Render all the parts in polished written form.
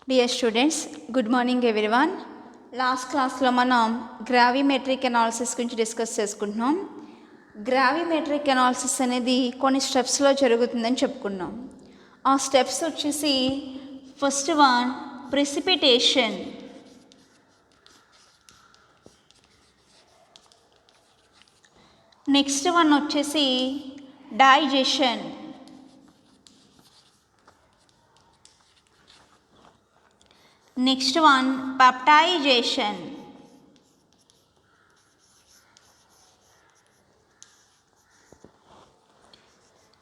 Dear students, good morning everyone. Last క్లాస్లో మనం gravimetric analysis గురించి డిస్కస్ చేసుకుంటున్నాం. గ్రావిమెట్రిక్ అనాలిసిస్ అనేది కొన్ని స్టెప్స్లో జరుగుతుందని చెప్పుకున్నాం. ఆ స్టెప్స్ వచ్చేసి first one precipitation, next one వచ్చేసి digestion, next one peptization,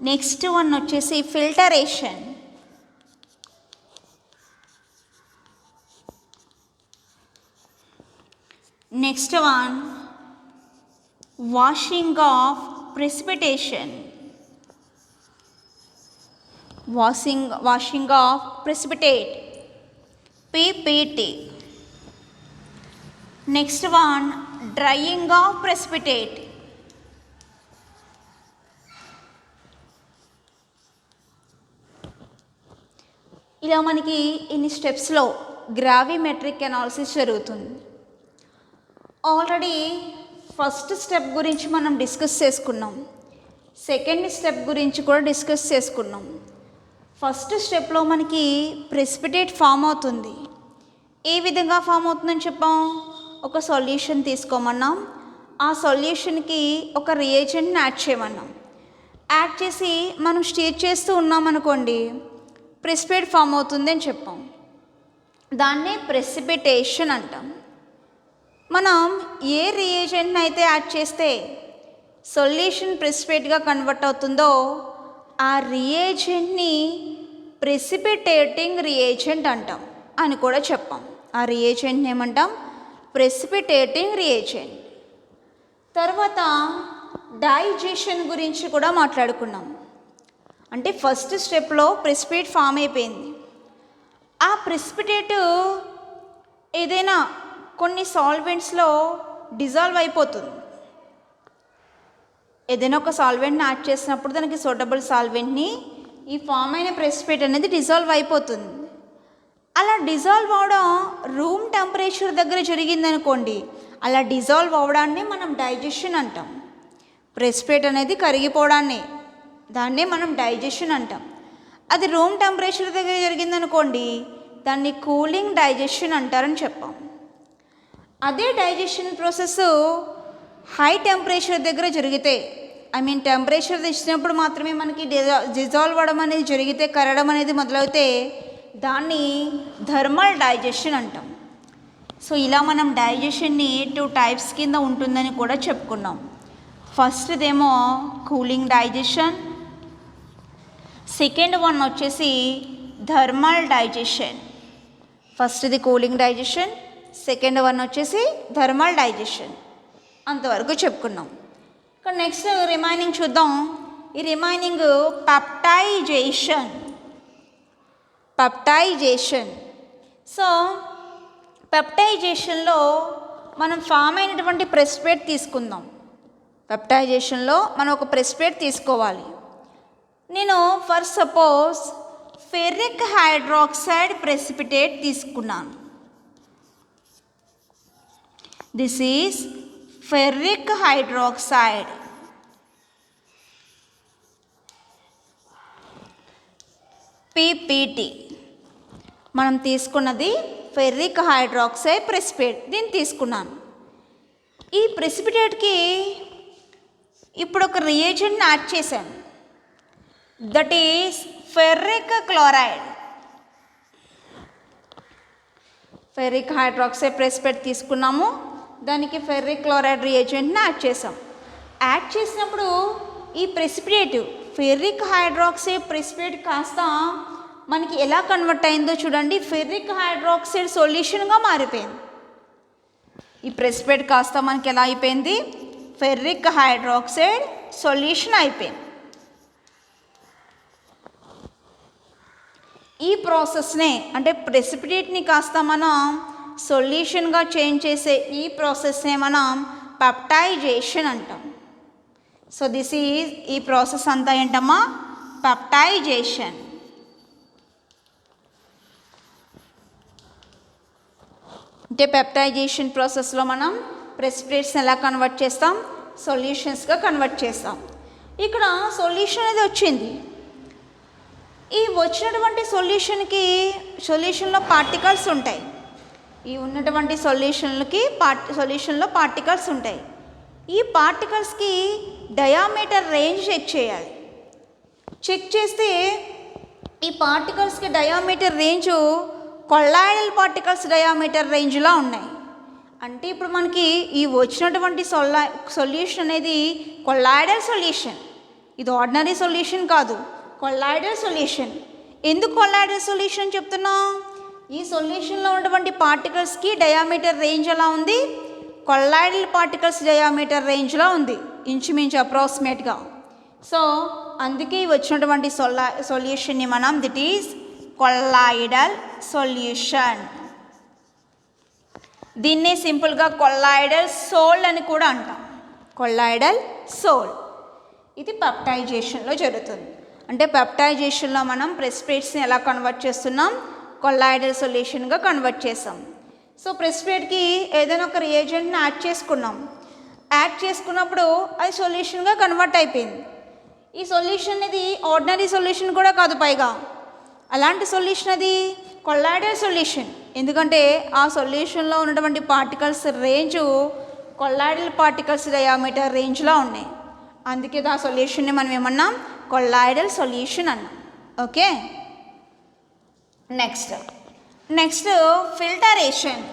next one వచ్చేసి filtration, next one washing of precipitation, washing of precipitate PPT. Next one, drying of precipitate. ఇలా మనకి ఇన్ని స్టెప్స్లో గ్రావిమెట్రిక్ అనాలిసిస్ జరుగుతుంది. ఆల్రెడీ ఫస్ట్ స్టెప్ గురించి మనం discuss చేసుకున్నాం, సెకండ్ స్టెప్ గురించి కూడా డిస్కస్ చేసుకున్నాం. ఫస్ట్ స్టెప్లో మనకి ప్రెసిపిటేట్ ఫామ్ అవుతుంది. ఏ విధంగా ఫామ్ అవుతుందని చెప్పాం? ఒక సొల్యూషన్ తీసుకోమన్నాం, ఆ సొల్యూషన్కి ఒక రియేజెంట్ని యాడ్ చేయమన్నాం. యాడ్ చేసి మనం స్టీర్ చేస్తూ ఉన్నామనుకోండి, ప్రెసిపిటేట్ ఫామ్ అవుతుంది అని చెప్పాం. దాన్నే ప్రెసిపిటేషన్ అంటాం. మనం ఏ రియేజెంట్ని అయితే యాడ్ చేస్తే సొల్యూషన్ ప్రెసిపిటేట్గా కన్వర్ట్ అవుతుందో ఆ రియేజెంట్ని ప్రెసిపిటేటింగ్ రియేజెంట్ అంటాం అని కూడా చెప్పాం. ఆ రియేజెంట్ని ఏమంటాం? Precipitating reagent. తర్వాత డైజెషన్ గురించి కూడా మాట్లాడుకున్నాం. అంటే ఫస్ట్ స్టెప్లో ప్రెసిపిటేట్ ఫామ్ అయిపోయింది. ఆ ప్రెసిపిటేట్ ఏదైనా కొన్ని సాల్వెంట్స్లో డిజాల్వ్ అయిపోతుంది. ఏదైనా ఒక సాల్వెంట్ని యాడ్ చేసినప్పుడు దానికి సూటబుల్ సాల్వెంట్ని ఈ ఫామ్ అయిన ప్రెసిపిటేట్ అనేది డిజాల్వ్ అయిపోతుంది. అలా డిజాల్వ్ అవడం రూమ్ టెంపరేచర్ దగ్గర జరిగిందనుకోండి, అలా డిజాల్వ్ అవడాన్ని మనం డైజెషన్ అంటాం. ప్రెసిపిటేట్ అనేది కరిగిపోవడాన్ని, దాన్నే మనం డైజెషన్ అంటాం. అది రూమ్ టెంపరేచర్ దగ్గర జరిగిందనుకోండి, దాన్ని కూలింగ్ డైజెషన్ అంటారని చెప్పాం. అదే డైజెషన్ ప్రాసెస్ హై టెంపరేచర్ దగ్గర జరిగితే, టెంపరేచర్ తెచ్చినప్పుడు మాత్రమే మనకి డిజాల్వ్ అవ్వడం అనేది జరిగితే, కరగడం అనేది మొదలవుతే దాన్ని థర్మల్ డైజెషన్ అంటాం. సో ఇలా మనం డైజెషన్ని 2 టైప్స్ కింద ఉంటుందని కూడా చెప్పుకున్నాం. ఫస్ట్దేమో కూలింగ్ డైజెషన్, సెకండ్ వన్ వచ్చేసి థర్మల్ డైజెషన్. ఫస్ట్ది కూలింగ్ డైజెషన్, సెకండ్ వన్ వచ్చేసి థర్మల్ డైజెషన్. అంతవరకు చెప్పుకున్నాం. ఇక్కడ నెక్స్ట్ రిమైనింగ్ చూద్దాం. ఈ రిమైనింగ్ పెప్టైజేషన్. సో పెప్టైజేషన్లో మనం ఫామ్ అయినటువంటి ప్రెసిపిటేట్ తీసుకుందాం. పెప్టైజేషన్లో మనం ఒక ప్రెసిపిటేట్ తీసుకోవాలి. నేను for suppose ferric hydroxide precipitate తీసుకున్నాను. This is ferric hydroxide. PPT. మనం తీసుకున్నది ఫెర్రిక్ హైడ్రాక్సైడ్ ప్రెసిపిటేట్. దీన్ని తీసుకున్నాను. ఈ ప్రెసిపిటేట్కి ఇప్పుడు ఒక రియేజెంట్ని యాడ్ చేశాను. That is ferric chloride. Ferric hydroxide precipitate తీసుకున్నాము, దానికి ఫెర్రిక్ క్లోరైడ్ రియేజెంట్ని యాడ్ చేసాం. యాడ్ చేసినప్పుడు ఈ ప్రెసిపిటేట్ ఫెర్రిక్ హైడ్రాక్సైడ్ ప్రెసిపిటేట్ కాస్త మనకి ఎలా కన్వర్ట్ అయిందో చూడండి. ఫెర్రిక్ హైడ్రాక్సైడ్ సొల్యూషన్గా మారిపోయింది. ఈ ప్రెసిపిటేట్ కాస్త మనకి ఎలా అయిపోయింది? ఫెర్రిక్ హైడ్రాక్సైడ్ సొల్యూషన్ అయిపోయింది. ఈ ప్రాసెస్నే, అంటే ప్రెసిపిటేట్ని కాస్త మనం సొల్యూషన్గా చేంజ్ చేసే ఈ ప్రాసెస్నే మనం పెప్టైజేషన్ అంటాం. సో దిస్ ఈజ్, ఈ ప్రాసెస్ అంతా ఏంటమ్మా? పెప్టైజేషన్. అంటే పెప్టైజేషన్ ప్రాసెస్లో మనం ప్రెసిపిటేట్స్ని ఎలా కన్వర్ట్ చేస్తాం, సొల్యూషన్స్గా కన్వర్ట్ చేస్తాం. ఇక్కడ సొల్యూషన్ అనేది వచ్చింది. ఈ వచ్చినటువంటి సొల్యూషన్లో పార్టికల్స్ ఉంటాయి. ఈ ఉన్నటువంటి సొల్యూషన్లో పార్టికల్స్ ఉంటాయి. ఈ పార్టికల్స్కి డయామీటర్ రేంజ్ చెక్ చేయాలి. చెక్ చేస్తే ఈ పార్టికల్స్కి diameter range colloidal particles diameter రేంజ్లో ఉన్నాయి. అంటే ఇప్పుడు మనకి ఈ వచ్చినటువంటి సొల్యూషన్ అనేది కొల్లాయిడల్ సొల్యూషన్. ఇది ఆర్డినరీ సొల్యూషన్ కాదు, కొల్లాయిడల్ సొల్యూషన్. ఎందుకు కొల్లాయిడల్ సొల్యూషన్ చెప్తున్నాం? ఈ సొల్యూషన్లో ఉన్నటువంటి పార్టికల్స్కి డయామీటర్ రేంజ్ ఎలా ఉంది? కొల్లాయిడల్ పార్టికల్స్ డయామీటర్ రేంజ్లో ఉంది, ఇంచుమించు అప్రాక్సిమేట్గా. సో అందుకే వచ్చినటువంటి సొల్యూషన్ని మనం దిట్ ఈజ్ కొల్లాయిడల్ సొల్యూషన్. దీన్నే సింపుల్గా కొల్లాయిడల్ సోల్ అని కూడా అంటాం. Colloidal sol. ఇది పెప్టైజేషన్లో జరుగుతుంది. అంటే పెప్టైజేషన్లో మనం ప్రెసిపిటేట్స్ని ఎలా కన్వర్ట్ చేస్తున్నాం? కొల్లాయిడల్ సొల్యూషన్గా కన్వర్ట్ చేస్తాం. సో ప్రెసిపిటేట్కి ఏదైనా ఒక రియేజెంట్ని యాడ్ చేసుకున్నప్పుడు అది సొల్యూషన్గా కన్వర్ట్ అయిపోయింది. ఈ సొల్యూషన్ ఇది ఆర్డినరీ సొల్యూషన్ కూడా కాదు, పైగా అలాంటి సొల్యూషన్ అది కొల్లాయిడల్ సొల్యూషన్. ఎందుకంటే ఆ సొల్యూషన్లో ఉన్నటువంటి particles range colloidal particles diameter రేంజ్లో ఉన్నాయి. అందుకే ఆ సొల్యూషన్ని మనం ఏమన్నాం? కొల్లాయిడల్ సొల్యూషన్ అన్నాం. Okay, next filtration.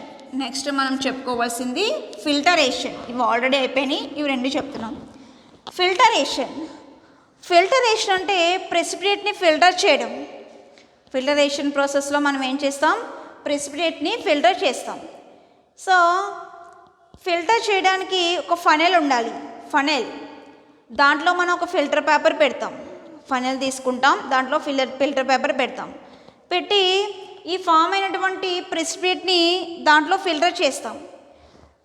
నెక్స్ట్ మనం చెప్పుకోవాల్సింది ఫిల్టరేషన్. ఇవి ఆల్రెడీ అయిపోయినాయి, ఇవి రెండు చెప్తున్నాం. ఫిల్టరేషన్ అంటే ప్రెసిపిటేట్ని ఫిల్టర్ చేయడం. ఫిల్టరేషన్ ప్రాసెస్లో మనం ఏం చేస్తాం? ప్రెసిపిటేట్ని ఫిల్టర్ చేస్తాం. సో ఫిల్టర్ చేయడానికి ఒక ఫనెల్ ఉండాలి. దాంట్లో మనం ఒక ఫిల్టర్ పేపర్ పెడతాం. ఫనెల్ తీసుకుంటాం, దాంట్లో ఫిల్టర్ పేపర్ పెట్టి ఈ ఫామ్ అయినటువంటి ప్రెసిపిటేట్ని దాంట్లో ఫిల్టర్ చేస్తాం.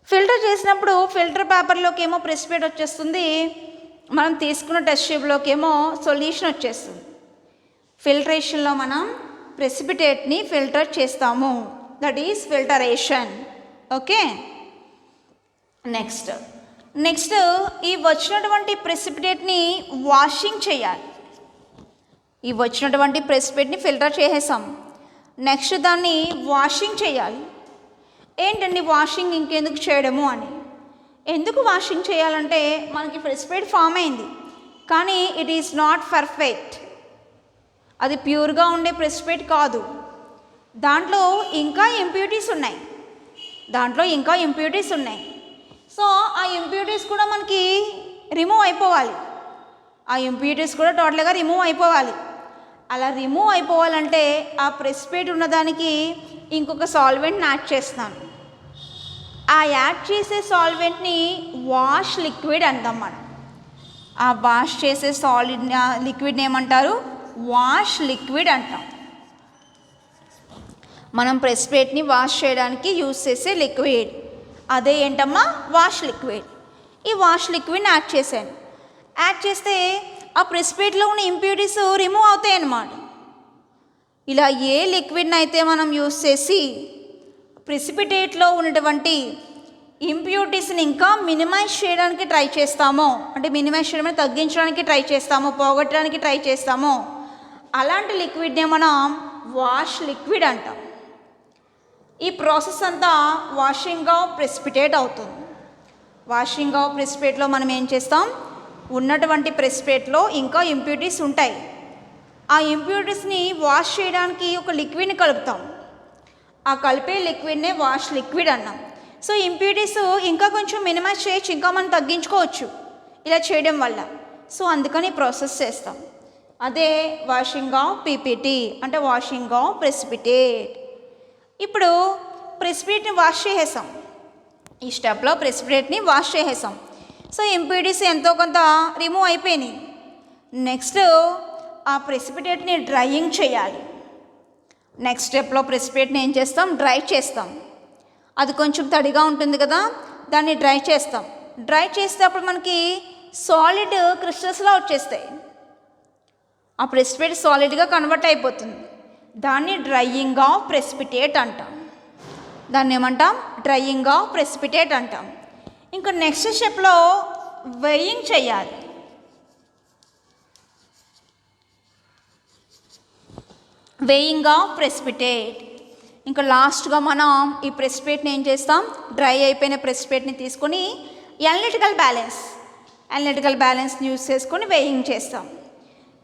ఫిల్టర్ చేసినప్పుడు ఫిల్టర్ పేపర్లోకి ఏమో ప్రెసిపిటేట్ వచ్చేస్తుంది, మనం తీసుకున్న టెస్ట్ ట్యూబ్లోకి ఏమో సొల్యూషన్ వచ్చేస్తుంది. ఫిల్టరేషన్లో మనం ప్రెసిపిటేట్ని ఫిల్టర్ చేస్తాము, that is filtration. Okay, next ఈ వచ్చినటువంటి ప్రెసిపిటేట్ని వాషింగ్ చేయాలి. ఈ వచ్చినటువంటి ప్రెసిపిటేట్ని ఫిల్టర్ చేసేసాం, నెక్స్ట్ దాన్ని వాషింగ్ చేయాలి. ఏంటండి వాషింగ్ ఇంకెందుకు చేయడము అని? ఎందుకు వాషింగ్ చేయాలంటే మనకి ప్రెసిపిటేట్ ఫామ్ అయింది, కానీ ఇట్ ఈస్ నాట్ పర్ఫెక్ట్. అది ప్యూర్గా ఉండే ప్రెసిపిటేట్ కాదు. దాంట్లో ఇంకా ఇంప్యూరిటీస్ ఉన్నాయి. సో ఆ ఇంప్యూరిటీస్ కూడా మనకి రిమూవ్ అయిపోవాలి. టోటల్గా రిమూవ్ అయిపోవాలి. అలా రిమూవ్ అయిపోవాలంటే ఆ ప్రెసిపిటేట్ ఉన్నదానికి ఇంకొక సాల్వెంట్ని యాడ్ చేస్తున్నాను. ఆ యాడ్ చేసే సాల్వెంట్ని వాష్ లిక్విడ్ అంటాం మనం. ఆ వాష్ చేసే లిక్విడ్ని ఏమంటారు? వాష్ లిక్విడ్ అంటాం. మనం ప్రెసిపిటేట్ని వాష్ చేయడానికి యూజ్ చేసే లిక్విడ్ అదే ఏంటమ్మా? Wash liquid. ఈ వాష్ లిక్విడ్ని యాడ్ చేస్తే ఆ ప్రెసిపిటేట్లో ఉన్న ఇంప్యూరిటీస్ రిమూవ్ అవుతాయి అన్నమాట. ఇలా ఏ లిక్విడ్ని అయితే మనం యూజ్ చేసి ప్రెసిపిటేట్లో ఉన్నటువంటి ఇంప్యూరిటీస్ని ఇంకా మినిమైజ్ చేయడానికి ట్రై చేస్తామో, అంటే మినిమైజ్ చేయడం తగ్గించడానికి ట్రై చేస్తామో, పోగొట్టడానికి ట్రై చేస్తామో, అలాంటి లిక్విడ్నే మనం వాష్ లిక్విడ్ అంటాం. ఈ ప్రాసెస్ అంతా వాషింగ్ ఆఫ్ ప్రెసిపిటేట్ అవుతుంది. వాషింగ్ ఆఫ్ ప్రెసిపిటేట్లో మనం ఏం చేస్తాం? ఉన్నటువంటి ప్రెసిపిటేట్లో ఇంకా ఇంప్యూరిటీస్ ఉంటాయి. ఆ ఇంప్యూరిటీస్ని వాష్ చేయడానికి ఒక లిక్విడ్ని కలుపుతాం. ఆ కలిపే లిక్విడ్నే వాష్ లిక్విడ్ అన్నాం. సో ఇంప్యూరిటీస్ ఇంకా కొంచెం మినిమైజ్ చేయొచ్చు, ఇంకా మనం తగ్గించుకోవచ్చు ఇలా చేయడం వల్ల. సో అందుకని ప్రాసెస్ చేస్తాం. అదే వాషింగ్ ఆఫ్ పీపీటీ అంటే వాషింగ్ ఆఫ్ ప్రెసిపిటేట్. ఇప్పుడు ప్రెసిపిటేట్ని వాష్ చేసేసాం. ఈ స్టెప్లో ప్రెసిపిటేట్ని వాష్ చేసేసాం. సో ఇంప్యూరిటీస్ ఎంతో కొంత రిమూవ్ అయిపోయినాయి. నెక్స్ట్ ఆ ప్రెసిపిటేట్ని డ్రైయింగ్ చేయాలి. నెక్స్ట్ స్టెప్లో ప్రెసిపిటేట్ని ఏం చేస్తాం? డ్రై చేస్తాం. అది కొంచెం తడిగా ఉంటుంది కదా, దాన్ని డ్రై చేస్తాం. డ్రై చేస్తే అప్పుడు మనకి సాలిడ్ క్రిస్టల్స్లా వచ్చేస్తాయి. ఆ ప్రెసిపిటేట్ సాలిడ్గా కన్వర్ట్ అయిపోతుంది. దాన్ని డ్రైయింగ్ ఆఫ్ ప్రెసిపిటేట్ అంటాం. దాన్ని ఏమంటాం? డ్రైయింగ్ ఆఫ్ ప్రెసిపిటేట్ అంటాం. ఇంకా నెక్స్ట్ స్టెప్లో వెయింగ్ చేయాలి. Weighing of precipitate. ఇంకా లాస్ట్గా మనం ఈ ప్రెసిపిటేట్ని ఏం చేస్తాం? డ్రై అయిపోయిన ప్రెసిపిటేట్ని తీసుకొని అనలిటికల్ బ్యాలెన్స్ని యూజ్ చేసుకొని వెయింగ్ చేస్తాం.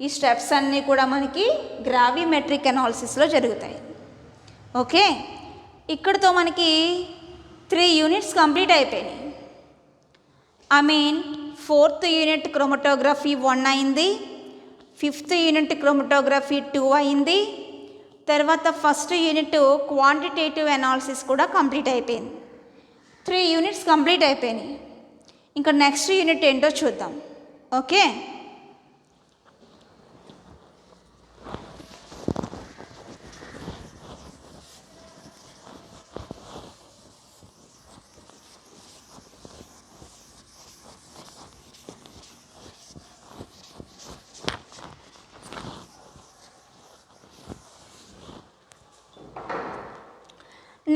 ఈ స్టెప్స్ అన్నీ కూడా మనకి గ్రావిమెట్రిక్ అనాలిసిస్లో జరుగుతాయి. ఓకే, ఇక్కడితో మనకి 3 యూనిట్స్ కంప్లీట్ అయిపోయినాయి. ఫోర్త్ యూనిట్ క్రోమటోగ్రఫీ 1 అయింది, 5th యూనిట్ క్రోమటోగ్రఫీ 2 అయింది, తర్వాత ఫస్ట్ యూనిట్ క్వాంటిటేటివ్ అనాలిసిస్ కూడా కంప్లీట్ అయిపోయింది. 3 యూనిట్స్ కంప్లీట్ అయిపోయినాయి. ఇంకా నెక్స్ట్ యూనిట్ ఏంటో చూద్దాం. ఓకే,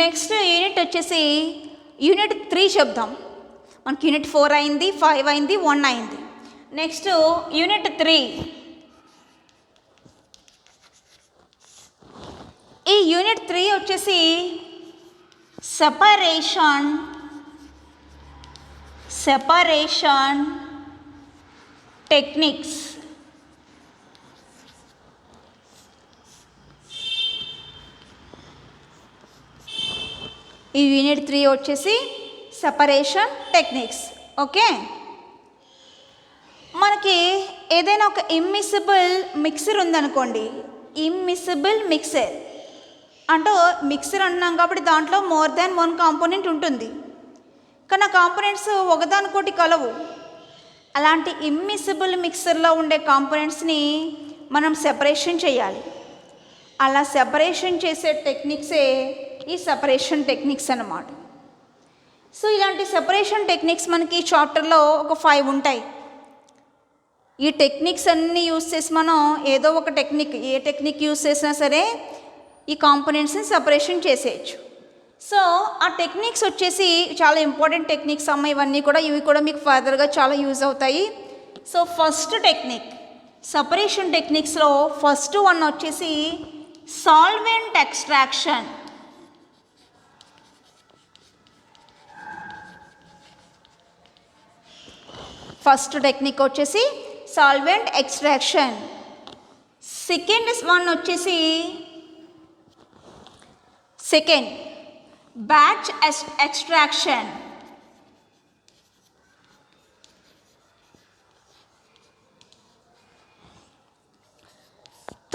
నెక్స్ట్ యూనిట్ వచ్చేసి యూనిట్ 3 చెప్దాం. మనకి యూనిట్ 4 అయింది, 5 అయింది, 1 అయింది. Next unit 3. ఈ యూనిట్ 3 వచ్చేసి సెపరేషన్ టెక్నిక్స్. ఈ యూనిట్ 3 వచ్చేసి సెపరేషన్ టెక్నిక్స్. ఓకే, మనకి ఏదైనా ఒక ఇమ్మిసిబుల్ మిక్సర్ ఉందనుకోండి. ఇమ్మిసిబుల్ మిక్సర్ అంటే మిక్సర్ అంటున్నాం కాబట్టి దాంట్లో మోర్ దాన్ 1 కాంపోనెంట్ ఉంటుంది, కానీ ఆ కాంపోనెంట్స్ ఒకదానికోటి కలవు. అలాంటి ఇమ్మిసిబుల్ మిక్సర్లో ఉండే కాంపోనెంట్స్ని మనం సెపరేషన్ చేయాలి. అలా సెపరేషన్ చేసే టెక్నిక్సే ఈ సెపరేషన్ టెక్నిక్స్ అన్నమాట. సో ఇలాంటి సెపరేషన్ టెక్నిక్స్ మనకి చాప్టర్లో ఒక 5 ఉంటాయి. ఈ టెక్నిక్స్ అన్నీ యూస్ చేసి మనం ఏదో ఒక ఏ టెక్నిక్ యూస్ చేసినా సరే ఈ కాంపోనెంట్స్ని సెపరేషన్ చేసేయచ్చు. సో ఆ టెక్నిక్స్ వచ్చేసి చాలా ఇంపార్టెంట్ టెక్నిక్స్ అమ్మ. ఇవి కూడా మీకు ఫర్దర్గా చాలా యూజ్ అవుతాయి. సో ఫస్ట్ టెక్నిక్ సెపరేషన్ టెక్నిక్స్లో ఫస్ట్ వన్ వచ్చేసి సాల్వెంట్ ఎక్స్ట్రాక్షన్. ఫస్ట్ టెక్నిక్ వచ్చేసి సాల్వెంట్ ఎక్స్ట్రాక్షన్. సెకండ్ వన్ వచ్చేసి batch extraction.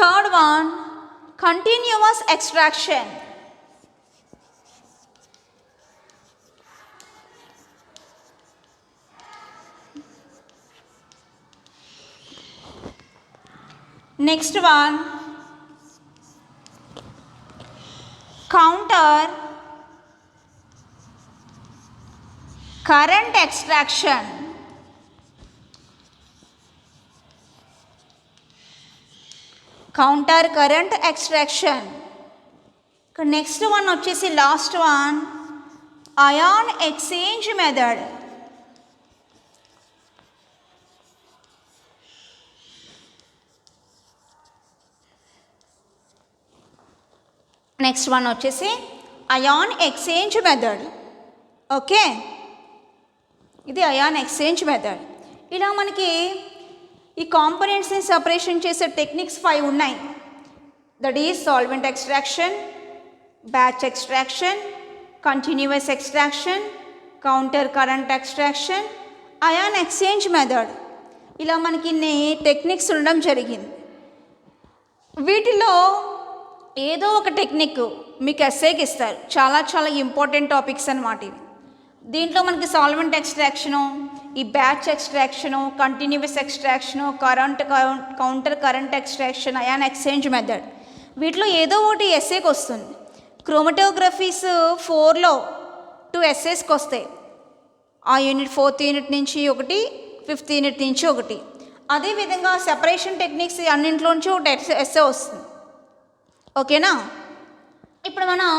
Third one continuous extraction. Next one counter current extraction. Counter current extraction. Next one వచ్చేసి last one ion exchange method. Next one వచ్చేసి ion exchange method. Okay, ఇది ion exchange method. ఇలా మనకి ఈ కాంపోనెంట్స్ని separation చేసే techniques 5 ఉన్నాయి. That is solvent extraction, batch extraction, continuous extraction, counter current extraction, ion exchange method. ఇలా మనకి ఇన్ని టెక్నిక్స్ ఉండడం జరిగింది. వీటిలో ఏదో ఒక టెక్నిక్ మీకు ఎస్సేకి ఇస్తారు. చాలా చాలా ఇంపార్టెంట్ టాపిక్స్ అన్నమాట ఇవి. దీంట్లో మనకి సాల్వెంట్ ఎక్స్ట్రాక్షను, ఈ batch extraction, continuous extraction, counter current extraction, ion exchange method, వీటిలో ఏదో ఒకటి ఎస్సేకి వస్తుంది. క్రోమటోగ్రఫీస్ 4లో 2 ఎస్సేస్కి వస్తాయి. ఆ యూనిట్ 4th యూనిట్ నుంచి ఒకటి, 5th యూనిట్ నుంచి ఒకటి. అదేవిధంగా సెపరేషన్ టెక్నిక్స్ అన్నింటిలోంచి ఒకటి ఎస్సే వస్తుంది. ఓకేనా? ఇప్పుడు మనం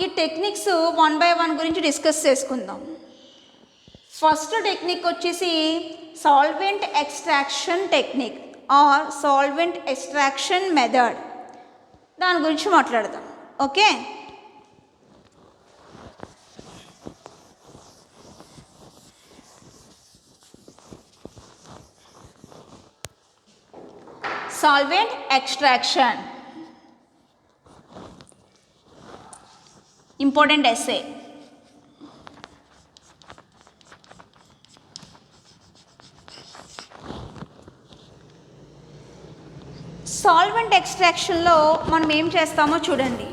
ఈ టెక్నిక్స్ వన్ బై వన్ గురించి డిస్కస్ చేసుకుందాం. ఫస్ట్ టెక్నిక్ వచ్చేసి solvent extraction technique or solvent extraction method. దాని గురించి మాట్లాడదాం. Okay, solvent extraction important essay. Solvent ఎక్స్ట్రాక్షన్లో మనం ఏం చేస్తామో చూడండి.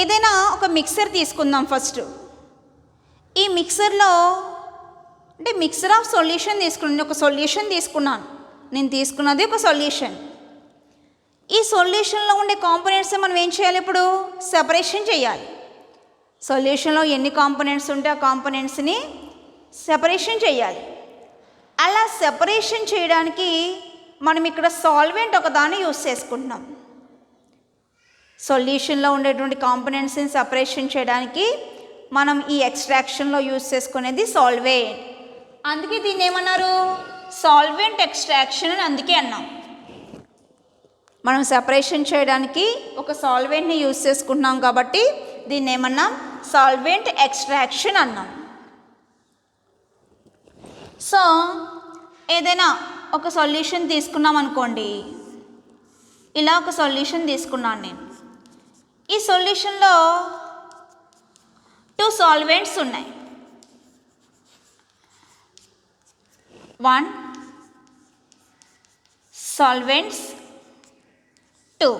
ఏదైనా ఒక మిక్సర్ తీసుకుందాం. ఫస్ట్ ఈ మిక్సర్లో అంటే మిక్సర్ ఆఫ్ సొల్యూషన్ తీసుకున్నాను. ఒక సొల్యూషన్ తీసుకున్నాను. నేను తీసుకున్నది ఒక సొల్యూషన్. ఈ సొల్యూషన్లో ఉండే కాంపోనెంట్స్ మనం ఏం చేయాలి? ఇప్పుడు సెపరేషన్ చేయాలి. సొల్యూషన్లో ఎన్ని కాంపోనెంట్స్ ఉంటే ఆ కాంపోనెంట్స్ని సెపరేషన్ చేయాలి. అలా సెపరేషన్ చేయడానికి మనం ఇక్కడ సాల్వెంట్ ఒకదాన్ని యూస్ చేసుకుంటున్నాం. సొల్యూషన్లో ఉండేటువంటి కాంపోనెంట్స్ని సెపరేషన్ చేయడానికి మనం ఈ ఎక్స్ట్రాక్షన్లో యూస్ చేసుకునేది సాల్వెంట్. అందుకే దీన్ని ఏమన్నారు? సాల్వెంట్ ఎక్స్ట్రాక్షన్ అని అందుకే అన్నాం. మనం సెపరేషన్ చేయడానికి ఒక సాల్వెంట్ని యూస్ చేసుకుంటున్నాం కాబట్టి దీన్ని ఏమన్నాం? సాల్వెంట్ ఎక్స్ట్రాక్షన్ అన్నాం. సో ఏదైనా ఒక సొల్యూషన్ తీసుకున్నాం అనుకోండి. ఇలా ఒక సొల్యూషన్ తీసుకున్నాను నేను. ఈ సొల్యూషన్లో 2 సాల్వెంట్స్ ఉన్నాయి. 1 సాల్వెంట్స్ 2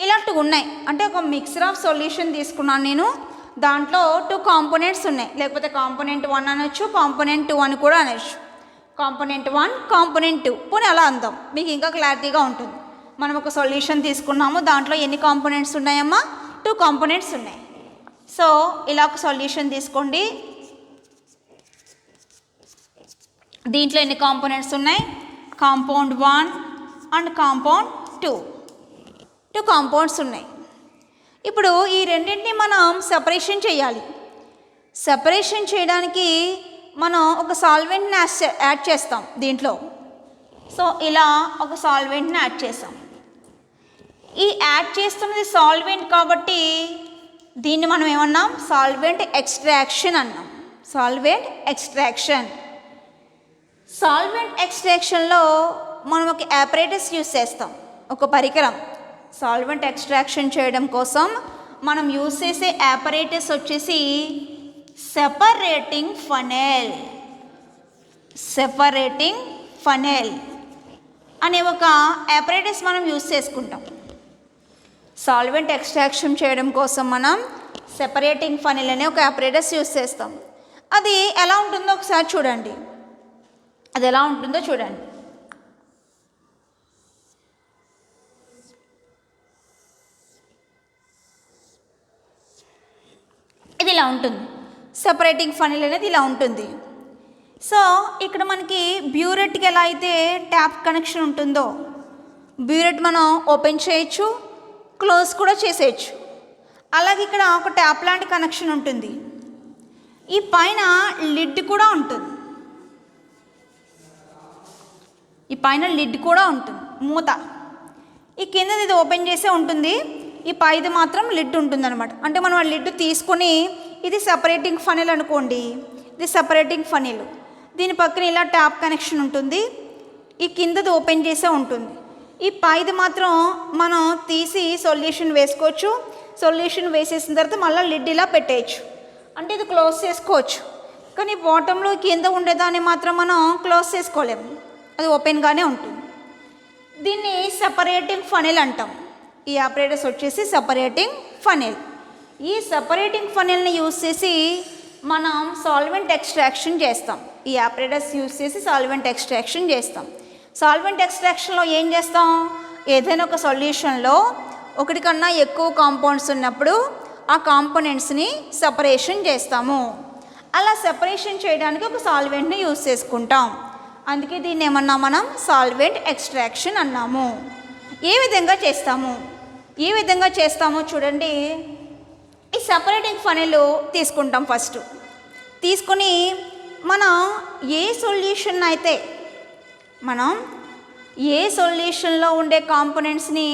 ఇలా 2 ఉన్నాయి. అంటే ఒక మిక్సర్ ఆఫ్ సొల్యూషన్ తీసుకున్నాను నేను. దాంట్లో 2 కాంపోనెంట్స్ ఉన్నాయి. లేకపోతే కాంపోనెంట్ 1 అనొచ్చు, కాంపోనెంట్ 2 అని కూడా అనొచ్చు. కాంపోనెంట్ 1, కాంపోనెంట్ 2 పోనీ అలా అందాం, మీకు ఇంకా క్లారిటీగా ఉంటుంది. మనం ఒక సొల్యూషన్ తీసుకున్నాము. దాంట్లో ఎన్ని కాంపోనెంట్స్ ఉన్నాయమ్మా? 2 కాంపోనెంట్స్ ఉన్నాయి. సో ఇలా ఒక సొల్యూషన్ తీసుకోండి. దీంట్లో ఎన్ని కాంపోనెంట్స్ ఉన్నాయి? కాంపౌండ్ 1 అండ్ కాంపౌండ్ 2 కాంపౌండ్స్ ఉన్నాయి. ఇప్పుడు ఈ రెండింటిని మనం సెపరేషన్ చేయాలి. సెపరేషన్ చేయడానికి మనం ఒక సాల్వెంట్ని యాడ్ చేస్తాం దీంట్లో. సో ఇలా ఒక సాల్వెంట్ని యాడ్ చేస్తాం. ఈ యాడ్ చేస్తున్నది సాల్వెంట్ కాబట్టి దీన్ని మనం ఏమన్నాం? సాల్వెంట్ ఎక్స్ట్రాక్షన్ అన్నాం. Solvent extraction. సాల్వెంట్ ఎక్స్ట్రాక్షన్లో మనం ఒక apparatus యూస్ చేస్తాం, ఒక పరికరం. సాల్వెంట్ ఎక్స్ట్రాక్షన్ చేయడం కోసం మనం యూస్ చేసే apparatus వచ్చేసి సెపరేటింగ్ ఫనెల్. సెపరేటింగ్ ఫనెల్ అనే ఒక apparatus మనం యూస్ చేసుకుంటాం. సాల్వెంట్ ఎక్స్ట్రాక్షన్ చేయడం కోసం మనం సెపరేటింగ్ ఫనెల్ అనే ఒక apparatus యూస్ చేస్తాం. అది ఎలా ఉంటుందో ఒకసారి చూడండి. అది ఎలా ఉంటుందో చూడండి. ఇది ఇలా ఉంటుంది. సెపరేటింగ్ ఫనెల్ అనేది ఇలా ఉంటుంది. సో ఇక్కడ మనకి బ్యూరెట్కి ఎలా అయితే ట్యాప్ కనెక్షన్ ఉంటుందో, బ్యూరెట్ మనం ఓపెన్ చేయొచ్చు, క్లోజ్ కూడా చేసేయచ్చు. అలాగే ఇక్కడ ఒక ట్యాప్ లాంటి కనెక్షన్ ఉంటుంది. ఈ పైన లిడ్ కూడా ఉంటుంది. ఈ పైన లిడ్ కూడా ఉంటుంది, మూత. ఈ కిందది ఇది ఓపెన్ చేసే ఉంటుంది, ఈ పైది మాత్రం లిడ్ ఉంటుంది అనమాట. అంటే మనం ఆ లిడ్ తీసుకొని, ఇది సెపరేటింగ్ ఫనెల్ అనుకోండి, ఇది సెపరేటింగ్ ఫనెల్. దీని పక్కన ఇలా ట్యాప్ కనెక్షన్ ఉంటుంది, ఈ కిందది ఓపెన్ చేసే ఉంటుంది. ఈ పైది మాత్రం మనం తీసి సొల్యూషన్ వేసుకోవచ్చు. సొల్యూషన్ వేసేసిన తర్వాత మళ్ళీ లిడ్ ఇలా పెట్టేయచ్చు. అంటే ఇది క్లోజ్ చేసుకోవచ్చు. కానీ బాటంలో కింద ఉండేదాన్ని మాత్రం మనం క్లోజ్ చేసుకోలేము, అది ఓపెన్గానే ఉంటుంది. దీన్ని సెపరేటింగ్ ఫనెల్ అంటాం. ఈ apparatus వచ్చేసి సెపరేటింగ్ ఫనెల్. ఈ సెపరేటింగ్ ఫనెల్ని యూస్ చేసి మనం సాల్వెంట్ ఎక్స్ట్రాక్షన్ చేస్తాం. ఈ apparatus యూస్ చేసి సాల్వెంట్ ఎక్స్ట్రాక్షన్ చేస్తాం. సాల్వెంట్ ఎక్స్ట్రాక్షన్లో ఏం చేస్తాం? ఏదైనా ఒక సొల్యూషన్లో ఒకటి కన్నా ఎక్కువ కాంపౌండ్స్ ఉన్నప్పుడు ఆ కాంపోనెంట్స్ని సెపరేషన్ చేస్తాము. అలా సెపరేషన్ చేయడానికి ఒక సాల్వెంట్ని యూస్ చేసుకుంటాం. అందుకే దీన్ని ఏమన్నా మనం సాల్వెంట్ ఎక్స్ట్రాక్షన్ అన్నాము. ఏ విధంగా చేస్తాము? ఏ విధంగా చేస్తామో చూడండి. ఈ సపరేటింగ్ ఫనెల్ తీసుకుంటాం. ఫస్ట్ తీసుకొని మనం ఏ సొల్యూషన్లో ఉండే కాంపోనెంట్స్ని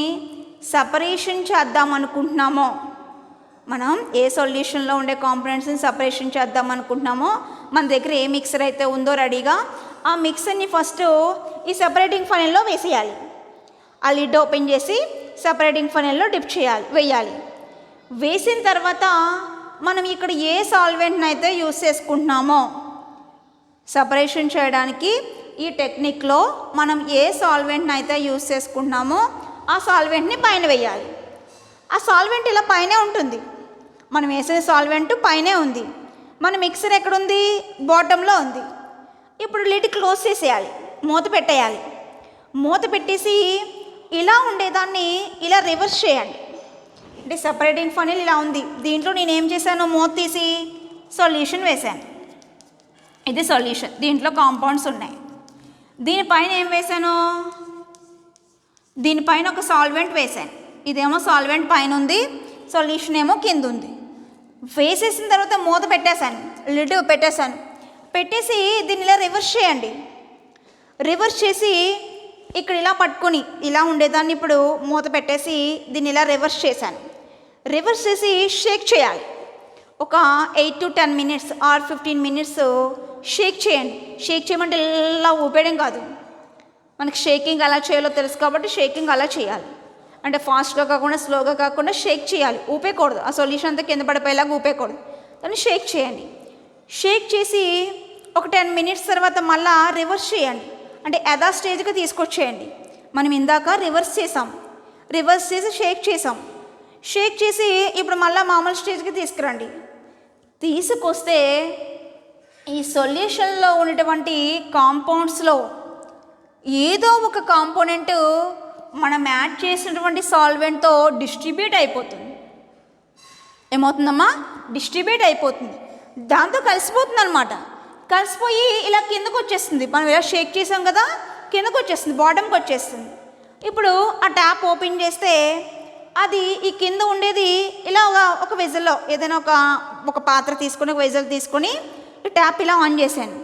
సపరేషన్ చేద్దాం అనుకుంటున్నామో మన దగ్గర ఏ మిక్సర్ అయితే ఉందో రెడీగా ఆ మిక్సర్ని ఫస్ట్ ఈ సపరేటింగ్ ఫనెల్లో వేసేయాలి. ఆ లిడ్ ఓపెన్ చేసి సపరేటింగ్ ఫనెల్లో వేయాలి. వేసిన తర్వాత మనం ఇక్కడ ఏ సాల్వెంట్ని అయితే యూస్ చేసుకుంటున్నామో సపరేషన్ చేయడానికి ఈ టెక్నిక్లో మనం ఏ సాల్వెంట్ని అయితే యూస్ చేసుకుంటున్నామో ఆ సాల్వెంట్ని పైన వేయాలి. ఆ సాల్వెంట్ ఇలా పైనే ఉంటుంది. మనం వేసిన సాల్వెంట్ పైనే ఉంది. మన మిక్సర్ ఎక్కడుంది? బాటంలో ఉంది. ఇప్పుడు లిడ్ క్లోజ్ చేసేయాలి, మూత పెట్టేయాలి. మూత పెట్టేసి ఇలా ఉండేదాన్ని ఇలా రివర్స్ చేయండి. అంటే సపరేటింగ్ ఫనెల్ ఇలా ఉంది. దీంట్లో నేను ఏం చేశాను? మూత తీసి సొల్యూషన్ వేశాను. ఇది సొల్యూషన్. దీంట్లో కాంపౌండ్స్ ఉన్నాయి. దీనిపైన ఏం వేశాను? దీనిపైన ఒక సాల్వెంట్ వేశాను. ఇదేమో సాల్వెంట్ పైన ఉంది, సొల్యూషన్ ఏమో కింద ఉంది. వేసేసిన తర్వాత మూత పెట్టేశాను, లిడ్ పెట్టేశాను. పెట్టేసి దీన్ని ఇలా రివర్స్ చేయండి. రివర్స్ చేసి ఇక్కడ ఇలా పట్టుకొని ఇలా ఉండేదాన్ని ఇప్పుడు మూత పెట్టేసి దీన్ని ఇలా రివర్స్ చేశాను. రివర్స్ చేసి షేక్ చేయాలి. ఒక 8 to 10 minutes or 15 minutes shake చేయండి. షేక్ చేయమంటే ఇలా ఊపేయడం కాదు. మనకి షేకింగ్ ఎలా చేయాలో తెలుసు కాబట్టి షేకింగ్ అలా చేయాలి. అంటే ఫాస్ట్గా కాకుండా స్లోగా కాకుండా షేక్ చేయాలి. ఊపేయకూడదు. ఆ సొల్యూషన్ అంతా కింద పడిపోయేలాగా ఊపేయకూడదు. దాన్ని షేక్ చేయండి. షేక్ చేసి ఒక 10 minutes తర్వాత మళ్ళీ రివర్స్ చేయండి. అంటే యథా స్టేజ్కి తీసుకొచ్చేయండి. మనం ఇందాక రివర్స్ చేసాం, రివర్స్ చేసి షేక్ చేసాం. షేక్ చేసి ఇప్పుడు మళ్ళీ మామూలు స్టేజ్కి తీసుకురండి. తీసుకొస్తే ఈ సొల్యూషన్లో ఉన్నటువంటి కాంపౌండ్స్లో ఏదో ఒక కాంపోనెంట్ మనం యాడ్ చేసినటువంటి సాల్వెంట్తో డిస్ట్రిబ్యూట్ అయిపోతుంది. ఏమవుతుందమ్మా? డిస్ట్రిబ్యూట్ అయిపోతుంది. దాంతో కలిసిపోతుంది అనమాట. కలిసిపోయి ఇలా కిందకు వచ్చేస్తుంది. మనం ఇలా షేక్ చేసాం కదా, కిందకు వచ్చేస్తుంది, బాటంకి వచ్చేస్తుంది. ఇప్పుడు ఆ ట్యాప్ ఓపెన్ చేస్తే అది ఈ కింద ఉండేది ఇలా ఒక వెజల్లో ఏదైనా ఒక పాత్ర తీసుకొని ఒక వెజల్ తీసుకొని ఈ ట్యాప్ ఇలా ఆన్ చేశాను.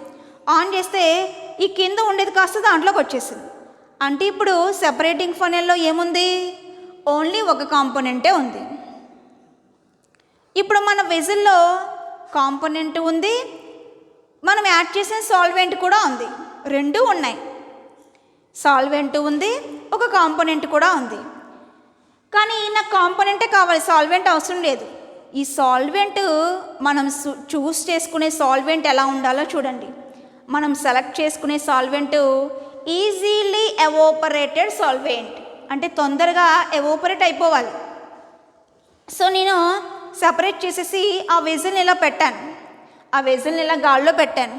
ఆన్ చేస్తే ఈ కింద ఉండేది కాస్త దాంట్లోకి వచ్చేసింది. అంటే ఇప్పుడు సెపరేటింగ్ ఫనెల్లో ఏముంది? ఓన్లీ ఒక కాంపోనెంటే ఉంది. ఇప్పుడు మన వెజల్లో కాంపోనెంట్ ఉంది, మనం యాడ్ చేసిన సాల్వెంట్ కూడా ఉంది. రెండు ఉన్నాయి. సాల్వెంట్ ఉంది, ఒక కాంపోనెంట్ కూడా ఉంది. కానీ నాకు కాంపోనెంటే కావాలి, సాల్వెంట్ అవసరం లేదు. ఈ సాల్వెంట్ మనం చూస్ చేసుకునే సాల్వెంట్ ఎలా ఉండాలో చూడండి. మనం సెలెక్ట్ చేసుకునే సాల్వెంట్ ఈజీలీ ఎవాపరేటెడ్ సాల్వెంట్, అంటే తొందరగా ఎవాపరేట్ అయిపోవాలి. సో నేను సపరేట్ చేసేసి ఆ వెజల్ని ఇలా పెట్టాను. ఆ వెజల్ని ఇలా గాల్లో పెట్టాను.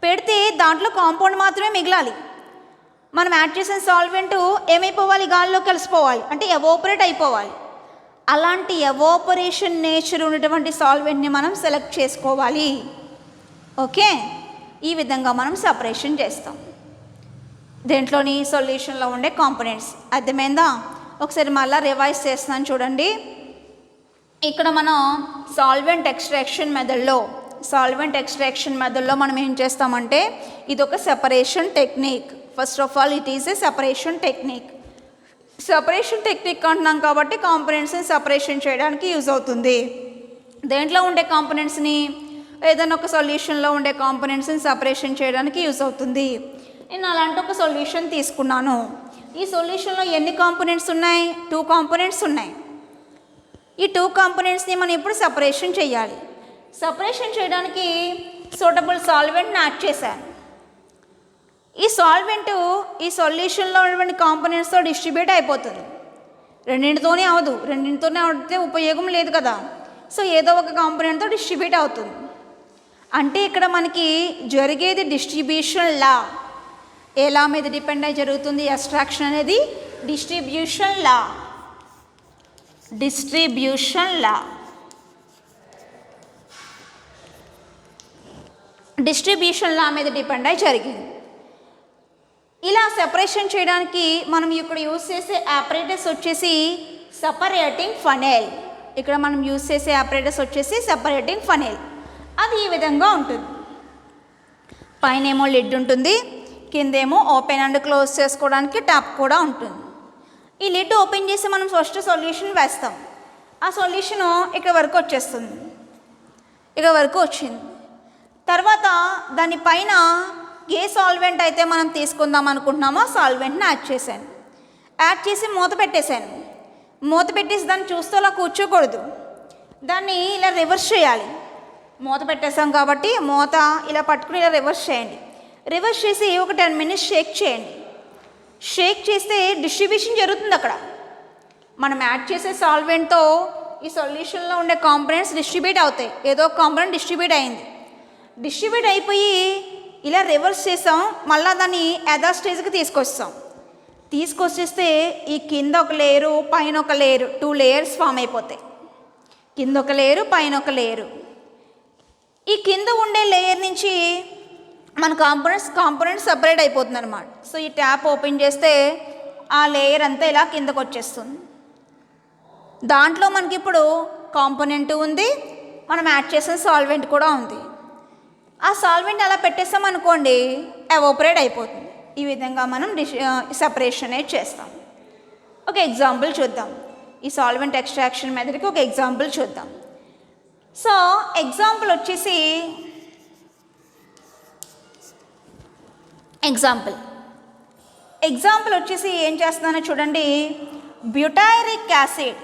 పెడితే దాంట్లో కాంపౌండ్ మాత్రమే మిగలాలి. మనం యాడ్ చేసిన సాల్వెంట్ ఏమైపోవాలి? గాల్లో కలిసిపోవాలి, అంటే ఎవాపరేట్ అయిపోవాలి. అలాంటి ఎవాపరేషన్ నేచర్ ఉన్నటువంటి సాల్వెంట్ని మనం సెలెక్ట్ చేసుకోవాలి. ఓకే, ఈ విధంగా మనం సపరేషన్ చేస్తాం. దేంట్లోని సొల్యూషన్లో ఉండే కాంపోనెంట్స్. అర్థమైందా? ఒకసారి మళ్ళీ రివైజ్ చేస్తున్నాను చూడండి. ఇక్కడ మనం సాల్వెంట్ ఎక్స్ట్రాక్షన్ మెథడ్లో మనం ఏం చేస్తామంటే ఇది ఒక separation technique. First of all it is a separation technique. Separation technique అంటున్నాం కాబట్టి కాంపోనెంట్స్ని సెపరేషన్ చేయడానికి యూజ్ అవుతుంది. దేంట్లో ఉండే కాంపోనెంట్స్ని, ఏదైనా ఒక సొల్యూషన్లో ఉండే కాంపోనెంట్స్ని సెపరేషన్ చేయడానికి యూజ్ అవుతుంది. నేను అలాంటి ఒక సొల్యూషన్ తీసుకున్నాను. ఈ సొల్యూషన్లో ఎన్ని కాంపోనెంట్స్ ఉన్నాయి? 2 కాంపోనెంట్స్ ఉన్నాయి. ఈ 2 కాంపోనెంట్స్ని మనం ఇప్పుడు సెపరేషన్ చేయాలి. సెపరేషన్ చేయడానికి సూటబుల్ సాల్వెంట్ని యాడ్ చేశాను. ఈ సాల్వెంట్ ఈ సొల్యూషన్లో ఉన్నటువంటి కాంపోనెంట్స్తో డిస్ట్రిబ్యూట్ అయిపోతుంది. రెండింటితోనే అవదు, రెండింటితోనే అవుతే ఉపయోగం లేదు కదా. సో ఏదో ఒక కాంపోనెంట్తో డిస్ట్రిబ్యూట్ అవుతుంది. అంటే ఇక్కడ మనకి జరిగేది డిస్ట్రిబ్యూషన్ లా. ఏ లా మీద డిపెండ్ అయి జరుగుతుంది ఎక్స్ట్రాక్షన్ అనేది? డిస్ట్రిబ్యూషన్ లా మీద డిపెండ్ అయి జరిగింది. ఇలా సెపరేషన్ చేయడానికి మనం ఇక్కడ యూజ్ చేసే ఆపరేటర్స్ వచ్చేసి సపరేటింగ్ ఫనెల్. ఇక్కడ మనం యూజ్ చేసే ఆపరేటర్స్ వచ్చేసి సపరేటింగ్ ఫనెల్. అది ఈ విధంగా ఉంటుంది. పైన ఏమో లిడ్ ఉంటుంది, కిందేమో ఓపెన్ అండ్ క్లోజ్ చేసుకోవడానికి ట్యాప్ కూడా ఉంటుంది. ఈ లిడ్ ఓపెన్ చేసి మనం ఫస్ట్ సొల్యూషన్ వేస్తాం. ఆ సొల్యూషను ఇక్కడ వరకు వచ్చేస్తుంది, ఇక్కడ వరకు వచ్చింది. తర్వాత దానిపైన ఏ సాల్వెంట్ అయితే మనం తీసుకుందాం అనుకుంటున్నామో సాల్వెంట్ని యాడ్ చేశాను. యాడ్ చేసి మూత పెట్టేశాను. మూత పెట్టేసి దాన్ని చూస్తూ అలా కూర్చోకూడదు, దాన్ని ఇలా రివర్స్ చేయాలి. మూత పెట్టేసాం కాబట్టి మూత ఇలా పట్టుకుని ఇలా రివర్స్ చేయండి. రివర్స్ చేసి ఒక 10 minutes షేక్ చేయండి. షేక్ చేస్తే డిస్ట్రిబ్యూషన్ జరుగుతుంది. అక్కడ మనం యాడ్ చేసే సాల్వెంట్తో ఈ సొల్యూషన్లో ఉండే కాంపోనెంట్స్ డిస్ట్రిబ్యూట్ అవుతాయి. ఏదో కాంపోనెంట్ డిస్ట్రిబ్యూట్ అయింది. డిస్ట్రిబ్యూట్ అయిపోయి ఇలా రివర్స్ చేసాం, మళ్ళీ దాన్ని యథా స్టేజ్కి తీసుకొచ్చేస్తే ఈ కింద ఒక లేయరు పైన ఒక లేయరు 2 layers ఫామ్ అయిపోతాయి. కింద ఒక లేయరు పైన ఒక లేయరు. ఈ కింద ఉండే లేయర్ నుంచి మన కాంపోనెంట్స్ సపరేట్ అయిపోతుంది అనమాట. సో ఈ ట్యాప్ ఓపెన్ చేస్తే ఆ లేయర్ అంతా ఇలా కిందకు వచ్చేస్తుంది. దాంట్లో మనకి ఇప్పుడు కాంపోనెంట్ ఉంది, మనం యాడ్ చేసిన సాల్వెంట్ కూడా ఉంది. ఆ సాల్వెంట్ అలా పెట్టేస్తాం అనుకోండి, ఎవాపరేట్ అయిపోతుంది. ఈ విధంగా మనం సెపరేషన్ అనేది చేస్తాం. ఒక ఎగ్జాంపుల్ చూద్దాం. ఈ సాల్వెంట్ ఎక్స్ట్రాక్షన్ మెథడ్కి ఒక ఎగ్జాంపుల్ చూద్దాం. సో ఎగ్జాంపుల్ వచ్చేసి ఏం చేస్తున్నానో చూడండి. బ్యూటైరిక్ యాసిడ్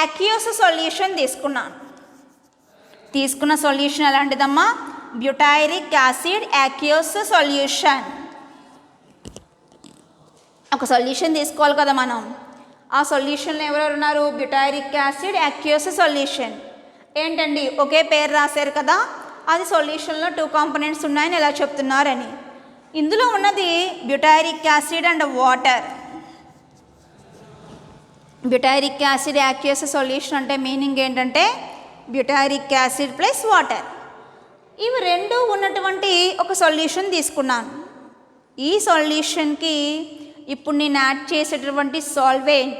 అక్యూస్ సొల్యూషన్ తీసుకున్న సొల్యూషన్ ఎలాంటిదమ్మా? Butyric acid aqueous solution. ఒక సొల్యూషన్ తీసుకోవాలి కదా మనం. ఆ సొల్యూషన్లో ఎవరెవరు ఉన్నారు? Butyric acid aqueous solution. ఏంటండి ఒకే పేరు రాశారు కదా, అది సొల్యూషన్లో 2 components ఉన్నాయని ఎలా చెప్తున్నారని. ఇందులో ఉన్నది butyric acid and water. Butyric acid aqueous solution అంటే మీనింగ్ ఏంటంటే బ్యూటైరిక్ యాసిడ్ ప్లస్ వాటర్. ఇవి రెండు ఉన్నటువంటి ఒక సొల్యూషన్ తీసుకున్నాను. ఈ సొల్యూషన్కి ఇప్పుడు నేను యాడ్ చేసేటటువంటి సాల్వెంట్,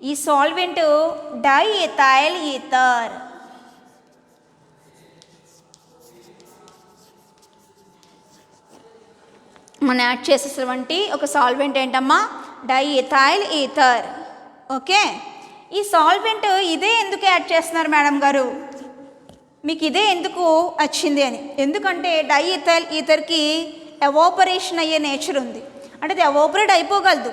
ఈ సాల్వెంట్ డైఎథైల్ ఈథర్. మనం యాడ్ చేసేటువంటి ఒక సాల్వెంట్ ఏంటమ్మా? డైఎథైల్ ఈథర్. ఓకే, ఈ సాల్వెంట్ ఇదే ఎందుకు యాడ్ చేస్తున్నారు మేడం గారు, మీకు ఇదే ఎందుకు వచ్చింది అని? ఎందుకంటే డైఎథైల్ ఈథర్కి ఎవాపరేషన్ అయ్యే నేచర్ ఉంది. అంటే అది ఎవాపరేట్ అయిపోగలదు.